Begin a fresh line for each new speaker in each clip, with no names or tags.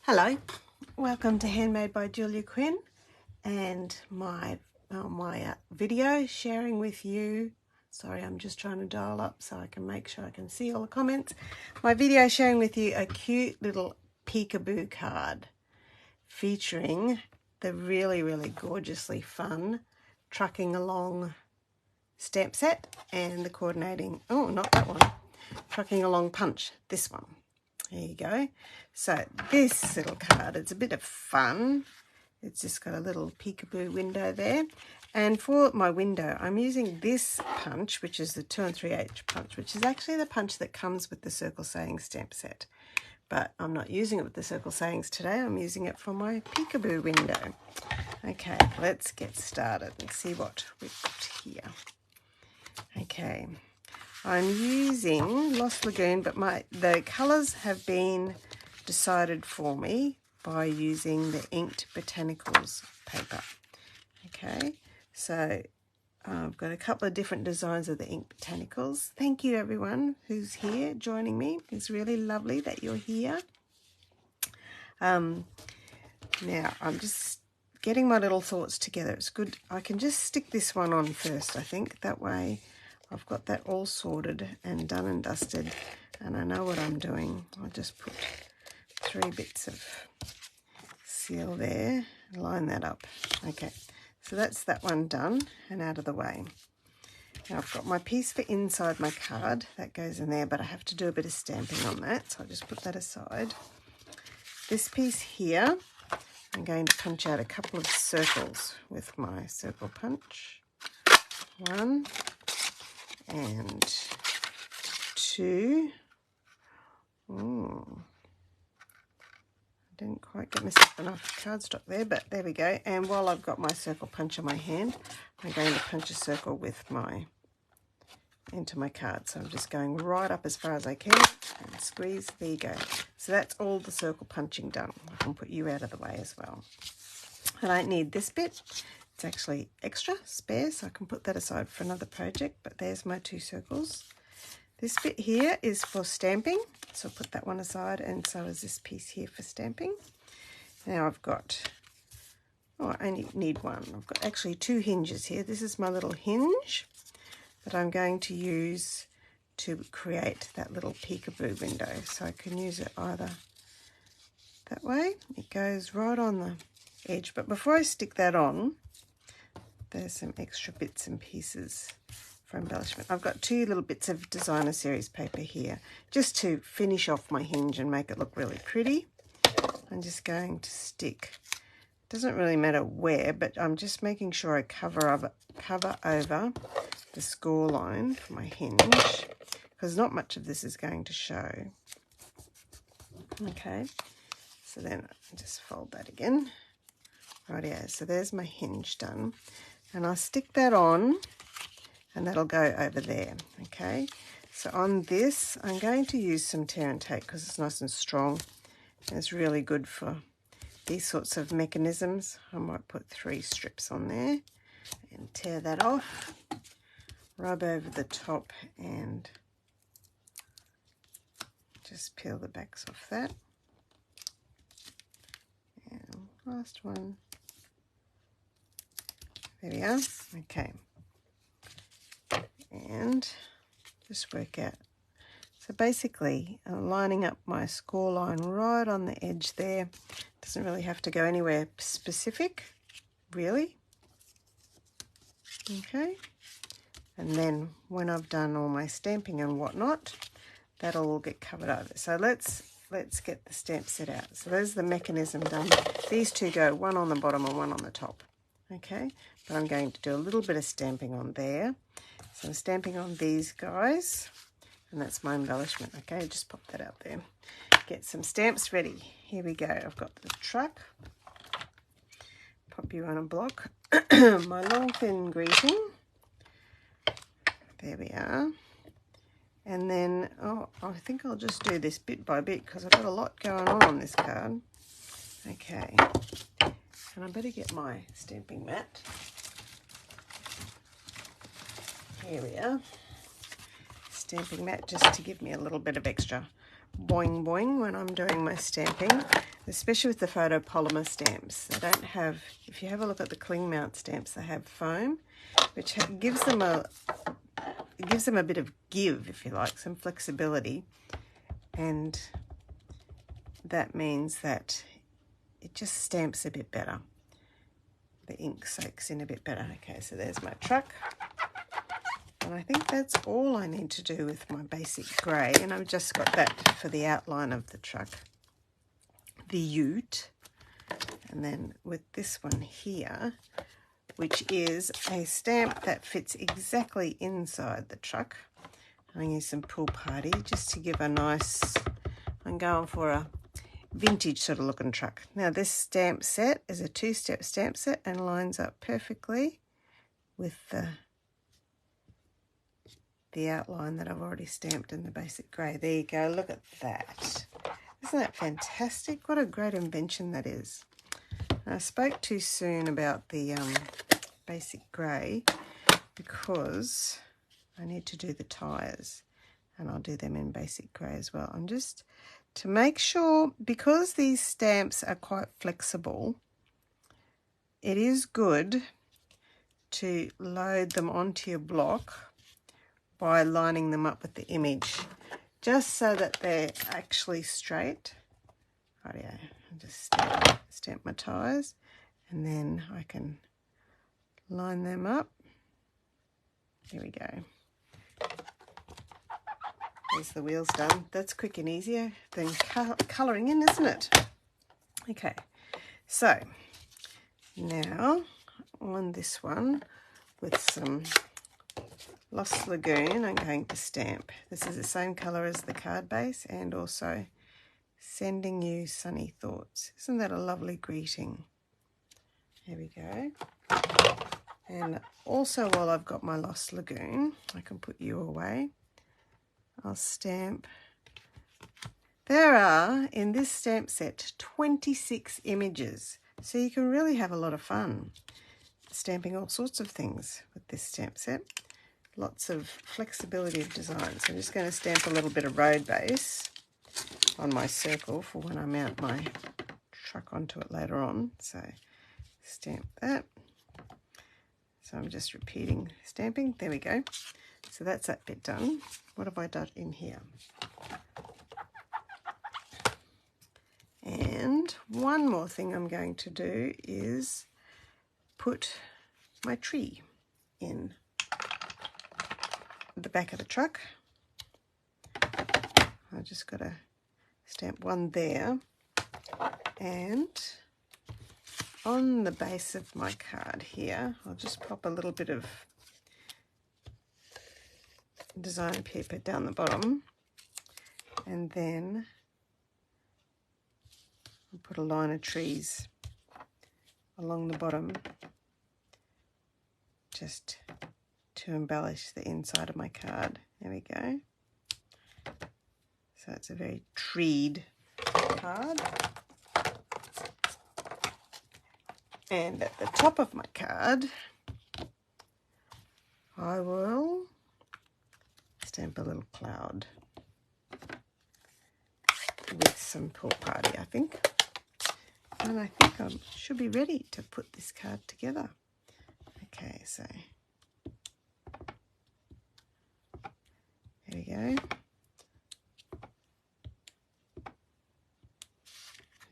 Hello, welcome to Handmade by Julia Quinn and my video sharing with you. Sorry, I'm just trying to dial up so I can make sure I can see all the comments. My video sharing with you a cute little peekaboo card featuring the really gorgeously fun Trucking Along stamp set and the coordinating, oh not that one, Trucking Along punch, this one. There you go. So this little card, it's a bit of fun. It's just got a little peekaboo window there. And for my window, I'm using this punch, which is the 2 3/8 punch, which is actually the punch that comes with the circle sayings stamp set. But I'm not using it with the circle sayings today. I'm using it for my peekaboo window. Okay, let's get started and see what we've got here. Okay. I'm using Lost Lagoon, but the colours have been decided for me by using the Inked Botanicals paper. Okay, so I've got a couple of different designs of the Inked Botanicals. Thank you everyone who's here joining me. It's really lovely that you're here. Now I'm just getting my little thoughts together. It's good. I can just stick this one on first, I think. That way I've got that all sorted and done and dusted, and I know what I'm doing. I'll just put 3 bits of seal there, line that up. Okay, so that's that one done and out of the way. Now I've got my piece for inside my card. That goes in there, but I have to do a bit of stamping on that, so I'll just put that aside. This piece here, I'm going to punch out a couple of circles with my circle punch. 1 and 2. Ooh, I didn't quite get myself enough cardstock there, but there we go. And while I've got my circle punch in my hand, I'm going to punch a circle with into my card. So I'm just going right up as far as I can and squeeze. There you go. So that's all the circle punching done. I can put you out of the way as well. I don't need this bit. It's actually extra, spare, so I can put that aside for another project, but there's my 2 circles. This bit here is for stamping, so I'll put that one aside, and so is this piece here for stamping. Now I've got, I only need one. I've got actually 2 hinges here. This is my little hinge that I'm going to use to create that little peekaboo window. So I can use it either that way. It goes right on the edge, but before I stick that on, there's some extra bits and pieces for embellishment. I've got 2 little bits of designer series paper here just to finish off my hinge and make it look really pretty. I'm just going to stick, it doesn't really matter where, but I'm just making sure I cover over the score line for my hinge, because not much of this is going to show. Okay, so then I just fold that again. Rightio, so there's my hinge done. And I'll stick that on, and that'll go over there. Okay, so on this, I'm going to use some tear and tape because it's nice and strong. And it's really good for these sorts of mechanisms. I might put 3 strips on there and tear that off, rub over the top, and just peel the backs off that. And last one. There we are. Okay, and just work out. So basically, I'm lining up my score line right on the edge there. Doesn't really have to go anywhere specific, really. Okay, and then when I've done all my stamping and whatnot, that'll all get covered over. So let's get the stamp set out. So there's the mechanism done. These 2 go, one on the bottom and one on the top. Okay, but I'm going to do a little bit of stamping on there. So I'm stamping on these guys, and that's my embellishment. Okay, just pop that out there. Get some stamps ready. Here we go. I've got the truck. Pop you on a block. My long thin greeting. There we are. And then, I think I'll just do this bit by bit because I've got a lot going on this card. Okay. And I better get my stamping mat. Here we are. Stamping mat just to give me a little bit of extra boing boing when I'm doing my stamping, especially with the photopolymer stamps. They don't have, if you have a look at the cling mount stamps, they have foam, which gives them a bit of give, if you like, some flexibility, and that means that it just stamps a bit better. The ink soaks in a bit better. Okay, so there's my truck. And I think that's all I need to do with my basic grey. And I've just got that for the outline of the truck, the ute. And then with this one here, which is a stamp that fits exactly inside the truck. I'm going to use some Pool Party just to give a nice, I'm going for a vintage sort of looking truck. Now this stamp set is a 2-step stamp set and lines up perfectly with the outline that I've already stamped in the basic grey. There you go, look at that. Isn't that fantastic? What a great invention that is. I spoke too soon about the basic grey because I need to do the tyres, and I'll do them in basic grey as well. I'm just to make sure, because these stamps are quite flexible, it is good to load them onto your block by lining them up with the image, just so that they're actually straight. Rightio, I'll just stamp my tyres, and then I can line them up. There we go. There's the wheels done. That's quick and easier than colouring in, isn't it? Okay, so now on this one with some Lost Lagoon, I'm going to stamp. This is the same colour as the card base, and also Sending You Sunny Thoughts. Isn't that a lovely greeting? There we go. And also, while I've got my Lost Lagoon, I can put you away. I'll stamp. There are, in this stamp set, 26 images. So you can really have a lot of fun stamping all sorts of things with this stamp set. Lots of flexibility of design. So I'm just going to stamp a little bit of road base on my circle for when I mount my truck onto it later on. So stamp that. So I'm just repeating stamping. There we go. So that's that bit done. What have I done in here? And one more thing I'm going to do is put my tree in the back of the truck. I just got to stamp one there, and on the base of my card here, I'll just pop a little bit of designer paper down the bottom, and then I'll put a line of trees along the bottom just to embellish the inside of my card. There we go. So it's a very treed card. And at the top of my card, I will stamp a little cloud with some Pool Party, I think. And I think I should be ready to put this card together. Okay, so there we go.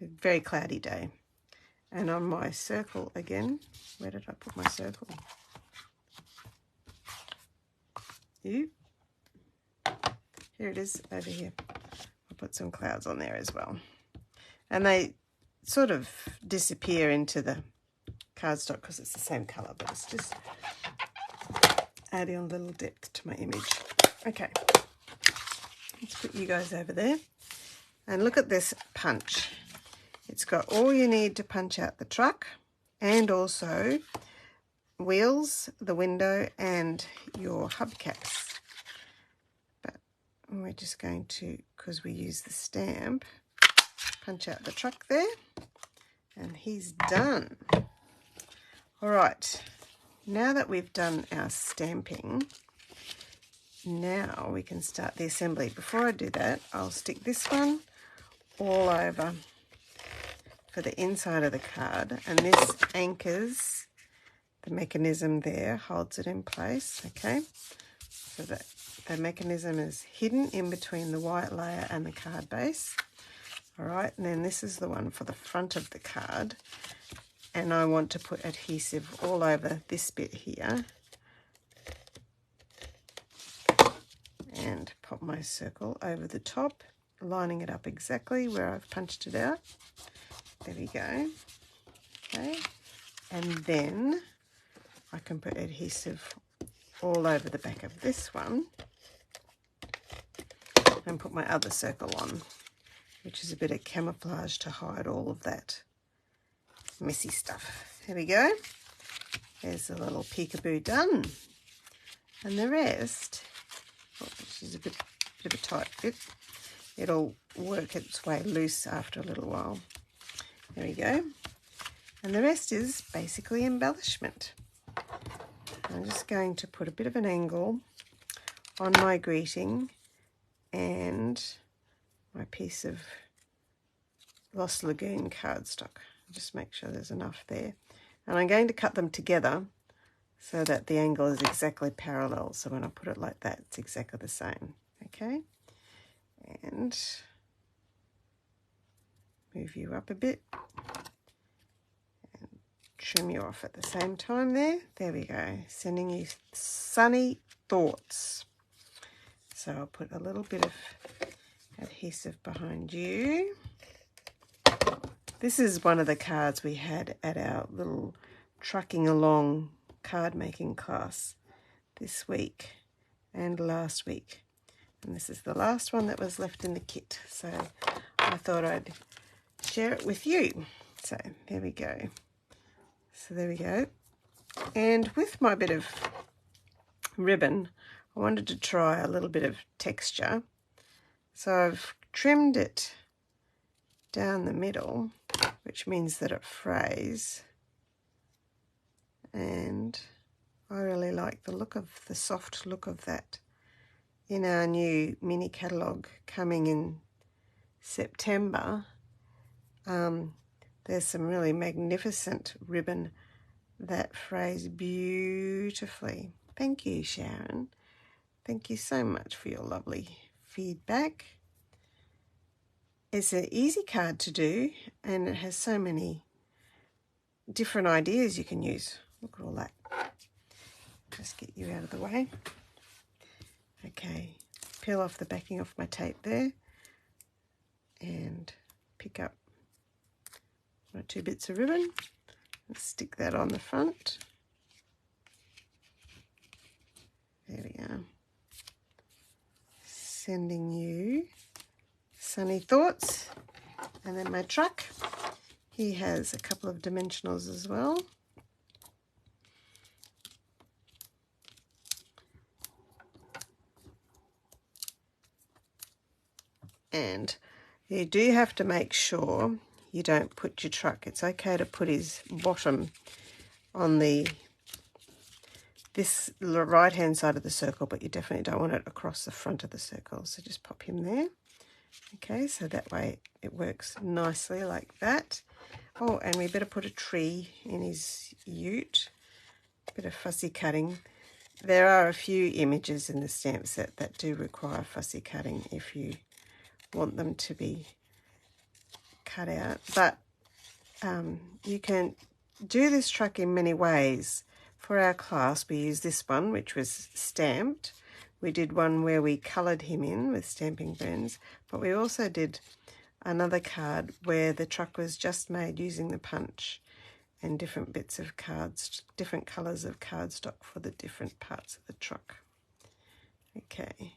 A very cloudy day. And on my circle again, where did I put my circle? Here it is, over here. I'll put some clouds on there as well. And they sort of disappear into the cardstock because it's the same colour, but it's just adding a little depth to my image. Okay, let's put you guys over there. And look at this punch. It's got all you need to punch out the truck, and also wheels, the window, and your hubcaps. But we're just going to, because we use the stamp, punch out the truck there, and he's done. All right, now that we've done our stamping, now we can start the assembly. Before I do that, I'll stick this one all over for the inside of the card, and this anchors the mechanism there, holds it in place, okay? So that the mechanism is hidden in between the white layer and the card base. All right, and then this is the one for the front of the card, and I want to put adhesive all over this bit here and pop my circle over the top, lining it up exactly where I've punched it out. There we go. Okay, and then I can put adhesive all over the back of this one and put my other circle on, which is a bit of camouflage to hide all of that messy stuff. There we go. There's a little peekaboo done. And the rest, which is a bit of a tight bit, it'll work its way loose after a little while. There we go. And the rest is basically embellishment. I'm just going to put a bit of an angle on my greeting and my piece of Lost Lagoon cardstock. Just make sure there's enough there. And I'm going to cut them together so that the angle is exactly parallel. So when I put it like that, it's exactly the same. Okay? And move you up a bit and trim you off at the same time there. There we go. Sending you sunny thoughts. So I'll put a little bit of adhesive behind you. This is one of the cards we had at our little trucking along card making class this week and last week. And this is the last one that was left in the kit. So I thought I'd share it with you. So there we go. So there we go. And with my bit of ribbon, I wanted to try a little bit of texture. So I've trimmed it down the middle, which means that it frays. And I really like the look of the soft look of that in our new mini catalogue coming in September. There's some really magnificent ribbon that frays beautifully. Thank you, Sharon. Thank you so much for your lovely feedback. It's an easy card to do, and it has so many different ideas you can use. Look at all that. Just get you out of the way. Okay, peel off the backing off my tape there and pick up my 2 bits of ribbon and stick that on the front. There we are. Sending you sunny thoughts. And then my truck, he has a couple of dimensionals as well. And you do have to make sure you don't put your truck. It's okay to put his bottom on this right hand side of the circle, but you definitely don't want it across the front of the circle. So just pop him there. Okay, so that way it works nicely like that. Oh, and we better put a tree in his ute. Bit of fussy cutting. There are a few images in the stamp set that do require fussy cutting if you want them to be cut out. But you can do this truck in many ways. For our class, we used this one, which was stamped. We did one where we coloured him in with stamping burns, but we also did another card where the truck was just made using the punch and different bits of cards, different colours of cardstock for the different parts of the truck. Okay.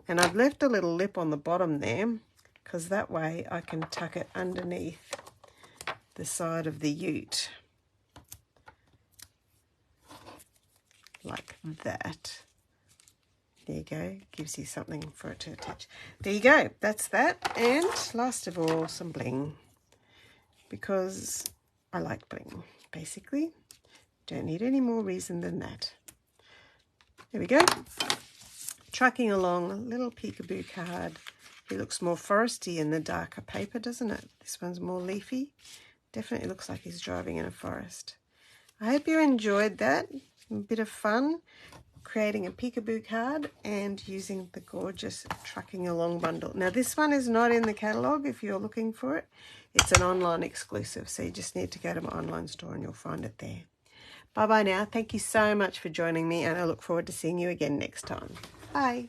And I've left a little lip on the bottom there because that way I can tuck it underneath the side of the ute. Like that. There you go. Gives you something for it to attach. There you go. That's that. And last of all, some bling. Because I like bling, basically. Don't need any more reason than that. There we go. Trucking along, a little peekaboo card. He looks more foresty in the darker paper, doesn't it? This one's more leafy. Definitely looks like he's driving in a forest. I hope you enjoyed that. A bit of fun creating a peekaboo card and using the gorgeous Trucking Along bundle. Now this one is not in the catalogue if you're looking for it. It's an online exclusive, so you just need to go to my online store and you'll find it there. Bye-bye now. Thank you so much for joining me, and I look forward to seeing you again next time. Bye.